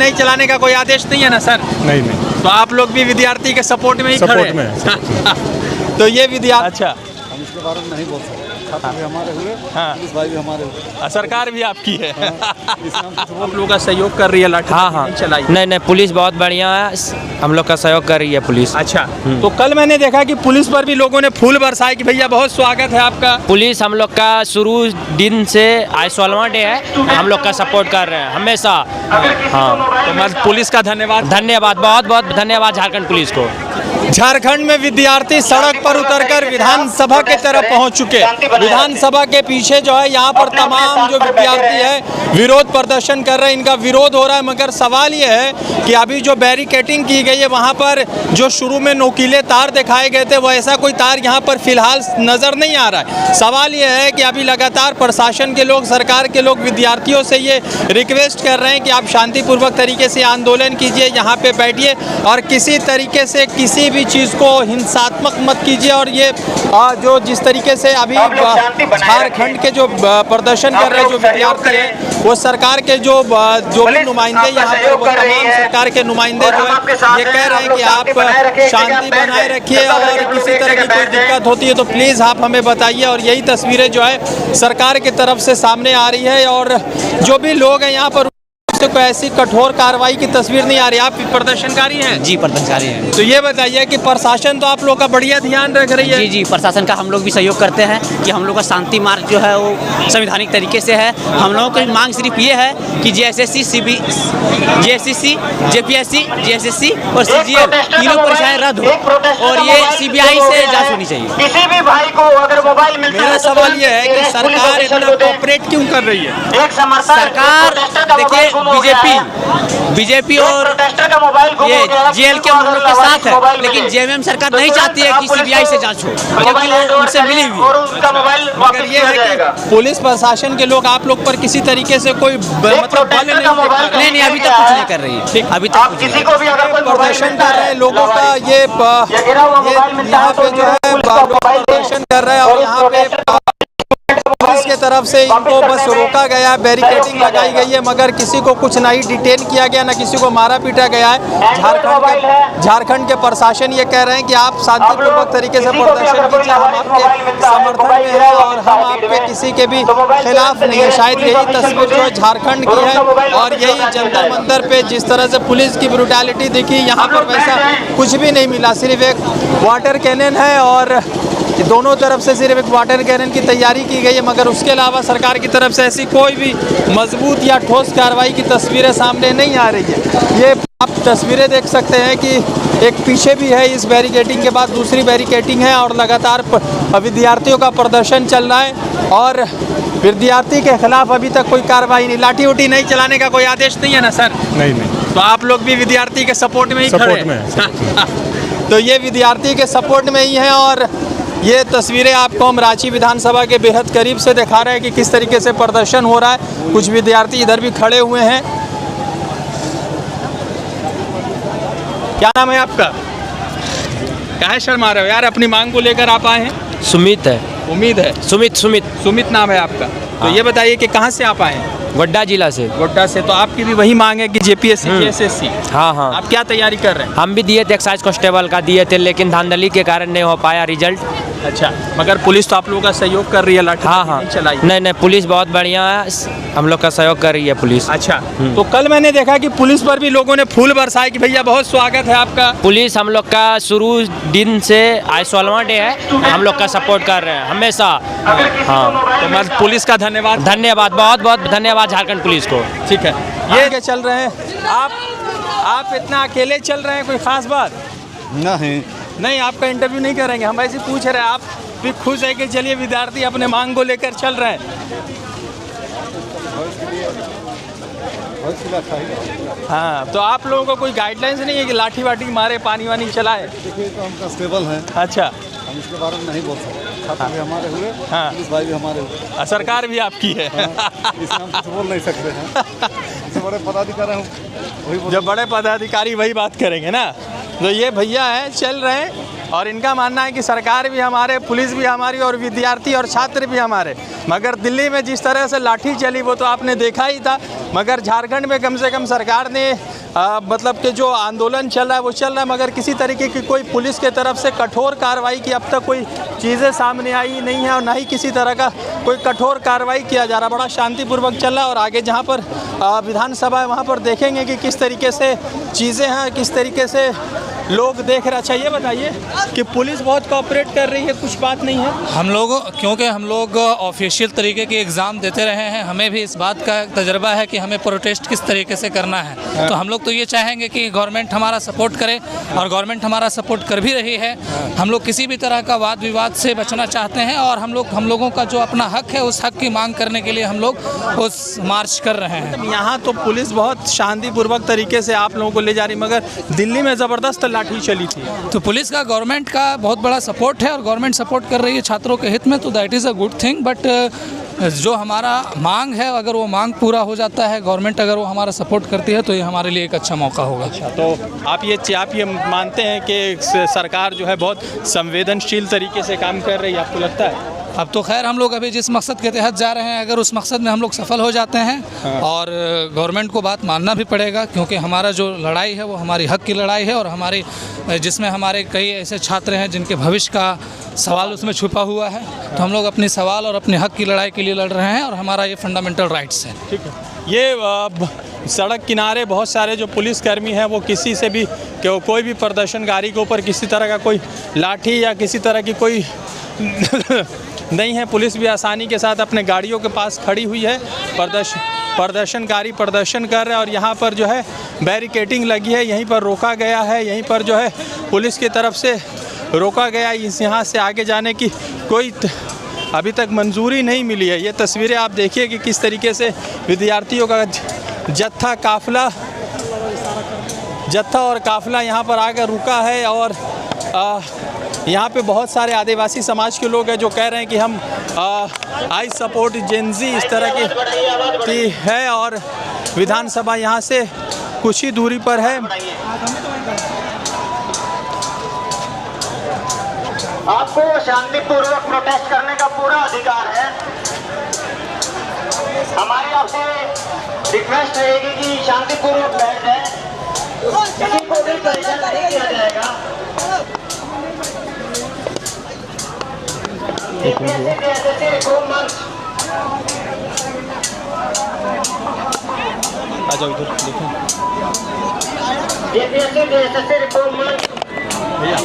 नहीं चलाने का कोई आदेश नहीं है ना सर? नहीं। तो आप लोग भी विद्यार्थी के सपोर्ट में ही खड़े हैं। तो ये विद्यार्थी, अच्छा, हम इसके बारे में नहीं बोल सकते। छात्र भी हमारे हुए, पुलिस भाई भी हमारे हुए, सरकार भी आपकी है। आप लोगों का सहयोग कर रही है, लाठी नहीं चलाई? नहीं, पुलिस बहुत बढ़िया है, हम लोग का सहयोग कर रही है पुलिस। अच्छा, तो कल मैंने देखा कि पुलिस पर भी लोगों ने फूल बरसाए कि भैया बहुत स्वागत है आपका। पुलिस हम लोग का शुरू दिन से आज 16वां डे है, हम लोग का सपोर्ट कर रहे हैं हमेशा। हाँ, तो मैं पुलिस का धन्यवाद, बहुत बहुत धन्यवाद झारखंड पुलिस को। झारखंड में विद्यार्थी सड़क पर उतरकर विधानसभा की तरफ पहुंच चुके। विधानसभा के पीछे जो है यहाँ पर तमाम जो विद्यार्थी है विरोध प्रदर्शन कर रहे हैं, इनका विरोध हो रहा है। मगर सवाल ये है कि अभी जो बैरिकेडिंग की गई है वहाँ पर जो शुरू में नोकीले तार दिखाए गए थे वो ऐसा कोई तार यहाँ पर फिलहाल नज़र नहीं आ रहा है। सवाल ये है कि अभी लगातार प्रशासन के लोग, सरकार के लोग विद्यार्थियों से ये रिक्वेस्ट कर रहे हैं कि आप शांतिपूर्वक तरीके से आंदोलन कीजिए, यहाँ पे बैठिए और किसी तरीके से किसी भी चीज़ को हिंसात्मक मत कीजिए। और ये जो जिस तरीके से अभी झारखंड के जो प्रदर्शन कर रहे जो विद्यार्थी हैं वो सरकार के जो भी नुमाइंदे यहाँ पर, वो तमाम सरकार के नुमाइंदे जो है ये कह रहे हैं कि आप शांति बनाए रखिए और किसी तरह की कोई दिक्कत होती है तो प्लीज़ आप हमें बताइए। और यही तस्वीरें जो है सरकार की तरफ से सामने आ रही है और जो भी लोग हैं यहाँ पर कोई ऐसी कठोर कार्रवाई की तस्वीर नहीं आ रही। आप प्रदर्शनकारी हैं? जी, प्रदर्शनकारी हैं। तो ये बताइए कि प्रशासन तो आप लोग का बढ़िया ध्यान रख रही है। जी, प्रशासन का हम लोग भी सहयोग करते हैं कि हम लोग का शांति मार्ग जो है वो संवैधानिक तरीके से है। हम लोगों की मांग सिर्फ ये है कि JSSC, JSSC, JPSC, GSSC और CGL तीनों परीक्षाएं रद्द हो और ये CBI से जांच होनी चाहिए। किसी भी भाई को अगर मोबाइल मिलता है, मेरा सवाल ये है कि सरकार इतना कोऑपरेट क्यों कर रही है? सरकार देखिए बीजेपी और ये जेल के हम लोग के साथ है, लेकिन JMM सरकार नहीं चाहती है कि CBI से जांच हो क्योंकि वो उनसे मिली हुई। मगर ये है कि पुलिस प्रशासन के लोग आप लोग पर किसी तरीके से कोई मतलब बल नहीं, अभी तक कुछ नहीं कर रही है। अभी तक किसी को भी अगर प्रदर्शन कर रहे हैं लोगों का ये यहाँ पे जो है प्रदर्शन कर रहे हैं और यहाँ पे पुलिस की तरफ से इनको बस रोका गया है, बैरिकेडिंग लगाई गई है मगर किसी को कुछ नहीं डिटेन किया गया, ना किसी को मारा पीटा गया है। झारखंड के प्रशासन ये कह रहे हैं कि आप शांतिपूर्वक तरीके से प्रदर्शन कीजिए, हम आपके समर्थन में हैं और हम आपके किसी के भी खिलाफ नहीं है। शायद यही तस्वीर जो है झारखंड की है और यही जंतर मंतर पे जिस तरह से पुलिस की ब्रुटैलिटी दिखी, यहाँ पर वैसा कुछ भी नहीं मिला। सिर्फ एक वाटर कैनन है और दोनों तरफ से सिर्फ एक वाटर कैनन की तैयारी की गई है मगर उसके अलावा सरकार की तरफ से ऐसी कोई भी मजबूत या ठोस कार्रवाई की तस्वीरें सामने नहीं आ रही है। ये आप तस्वीरें देख सकते हैं कि एक पीछे भी है, इस बैरिकेडिंग के बाद दूसरी बैरिकेडिंग है और लगातार विद्यार्थियों का प्रदर्शन चल रहा है और विद्यार्थी के खिलाफ अभी तक कोई कार्रवाई नहीं। लाठी उठी नहीं चलाने का कोई आदेश नहीं है ना सर? नहीं। तो आप लोग भी विद्यार्थी के सपोर्ट में ही खड़े हैं। तो ये विद्यार्थी के सपोर्ट में ही हैं और ये तस्वीरें आपको हम रांची विधानसभा के बेहद करीब से दिखा रहे हैं कि किस तरीके से प्रदर्शन हो रहा है। कुछ विद्यार्थी इधर भी खड़े हुए हैं। क्या नाम है आपका? काहे शर्मा रहे हो यार? अपनी मांग को लेकर आप आए हैं? सुमित है। उम्मीद है? सुमित नाम है आपका। तो ये बताइए कि कहाँ से आप आए हैं? गोड्डा जिला से। गोड्डा से। तो आपकी भी वही मांग है कि JPSC, JSSC? हाँ। आप क्या तैयारी कर रहे हैं? हम भी दिए थे, एक्साइज कांस्टेबल का दिए थे लेकिन धांधली के कारण नहीं हो पाया रिजल्ट। अच्छा, मगर पुलिस तो आप लोगों का सहयोग कर रही है, लाठी नहीं चलाई? नहीं, पुलिस बहुत बढ़िया है, हम लोग का सहयोग कर रही है पुलिस। अच्छा, तो कल मैंने देखा कि पुलिस पर भी लोगों ने फूल बरसाए कि भैया बहुत स्वागत है आपका। पुलिस हम लोग का शुरू दिन से आज 16वां डे है, हम लोग का सपोर्ट कर रहे हैं हमेशा। हाँ, तो मैं पुलिस का धन्यवाद, बहुत बहुत धन्यवाद झारखंड पुलिस को। ठीक है। ये क्या चल रहे हैं आप इतना अकेले चल रहे हैं? कोई खास बात नहीं, आपका इंटरव्यू नहीं करेंगे, हम ऐसे पूछ रहे हैं। आप भी खुश है कि चलिए विद्यार्थी अपने मांग को लेकर चल रहे हैं? हाँ, तो आप लोगों को कोई गाइडलाइंस नहीं है कि लाठी वाठी मारे, पानी वानी चलाए? देखिए, तो हम कांस्टेबल हैं। अच्छा, हम इसके बारे में नहीं बोल सकते। छात्र भी हमारे हुए, पुलिस भाई भी हमारे हुए, सरकार भी आपकी है। इसमें हम कुछ बोल नहीं सकते हैं। जो बड़े पदाधिकारी हैं वही जब बड़े पदाधिकारी वही बात करेंगे ना। जो ये भैया हैं चल रहे हैं और इनका मानना है कि सरकार भी हमारे, पुलिस भी हमारी और विद्यार्थी और छात्र भी हमारे। मगर दिल्ली में जिस तरह से लाठी चली वो तो आपने देखा ही था। मगर झारखंड में कम से कम सरकार ने मतलब कि जो आंदोलन चल रहा है वो चल रहा है, मगर किसी तरीके की कोई पुलिस के तरफ से कठोर कार्रवाई की अब तक कोई चीज़ें सामने आई नहीं है और ना ही किसी तरह का कोई कठोर कार्रवाई किया जा रहा। बड़ा शांतिपूर्वक चल रहा है और आगे जहाँ पर विधानसभा है वहाँ पर देखेंगे कि किस तरीके से चीज़ें हैं, किस तरीके से लोग देख रहे। अच्छा ये बताइए कि पुलिस बहुत कोऑपरेट कर रही है, कुछ बात नहीं है? हम लोग, क्योंकि हम लोग ऑफिशियल तरीके के एग्ज़ाम देते रहे हैं, हमें भी इस बात का तजर्बा है कि हमें प्रोटेस्ट किस तरीके से करना है। तो हम लोग तो ये चाहेंगे कि गवर्नमेंट हमारा सपोर्ट करे और गवर्नमेंट हमारा सपोर्ट कर भी रही है। हम लोग किसी भी तरह का वाद विवाद से बचना चाहते हैं और हम लोगों का जो अपना हक है उस हक की मांग करने के लिए हम लोग उस मार्च कर रहे हैं। यहाँ तो पुलिस बहुत शांतिपूर्वक तरीके से आप लोगों को ले जा रही, मगर दिल्ली में ज़बरदस्त लाठी चली थी। तो पुलिस का गवर्नमेंट का बहुत बड़ा सपोर्ट है और गवर्नमेंट सपोर्ट कर रही है छात्रों के हित में, तो that is a good thing. But जो हमारा मांग है, अगर वो मांग पूरा हो जाता है, गवर्नमेंट अगर वो हमारा सपोर्ट करती है तो ये हमारे लिए एक अच्छा मौका होगा। तो आप ये मानते हैं कि सरकार जो है बहुत संवेदनशील तरीके से काम कर रही है, आपको लगता है? अब तो खैर हम लोग अभी जिस मकसद के तहत जा रहे हैं, अगर उस मकसद में हम लोग सफल हो जाते हैं और गवर्नमेंट को बात मानना भी पड़ेगा, क्योंकि हमारा जो लड़ाई है वो हमारी हक की लड़ाई है और हमारी जिसमें हमारे कई ऐसे छात्र हैं जिनके भविष्य का सवाल उसमें छुपा हुआ है। तो हम लोग अपनी सवाल और अपने हक की लड़ाई के लिए लड़ रहे हैं और हमारा ये फंडामेंटल राइट्स है। ठीक है। ये सड़क किनारे बहुत सारे जो पुलिसकर्मी हैं वो किसी से भी कोई भी प्रदर्शनकारी के ऊपर किसी तरह का कोई लाठी या किसी तरह की कोई नहीं है। पुलिस भी आसानी के साथ अपने गाड़ियों के पास खड़ी हुई है। प्रदर्शनकारी प्रदर्शन कर रहे हैं और यहाँ पर जो है बैरिकेडिंग लगी है, यहीं पर रोका गया है, यहीं पर जो है पुलिस की तरफ से रोका गया। इस यहाँ से आगे जाने की कोई अभी तक मंजूरी नहीं मिली है। ये तस्वीरें आप देखिए कि किस तरीके से विद्यार्थियों का जत्था और काफ़िला यहाँ पर आकर रुका है और यहाँ पे बहुत सारे आदिवासी समाज के लोग हैं जो कह रहे हैं कि हम आई सपोर्ट जेनजी, इस तरह की है और विधानसभा यहाँ से कुछ ही दूरी पर है। आपको शांतिपूर्वक प्रोटेस्ट करने का पूरा अधिकार है। हमारी आपसे रिक्वेस्ट रहेगी कि शांतिपूर्वक बैठ जाएं, किसी को भी परेशान नहीं किया जाएगा। रिफॉर्म मंच आ जाओ इधर देखो रिफॉर्म मंच भैया।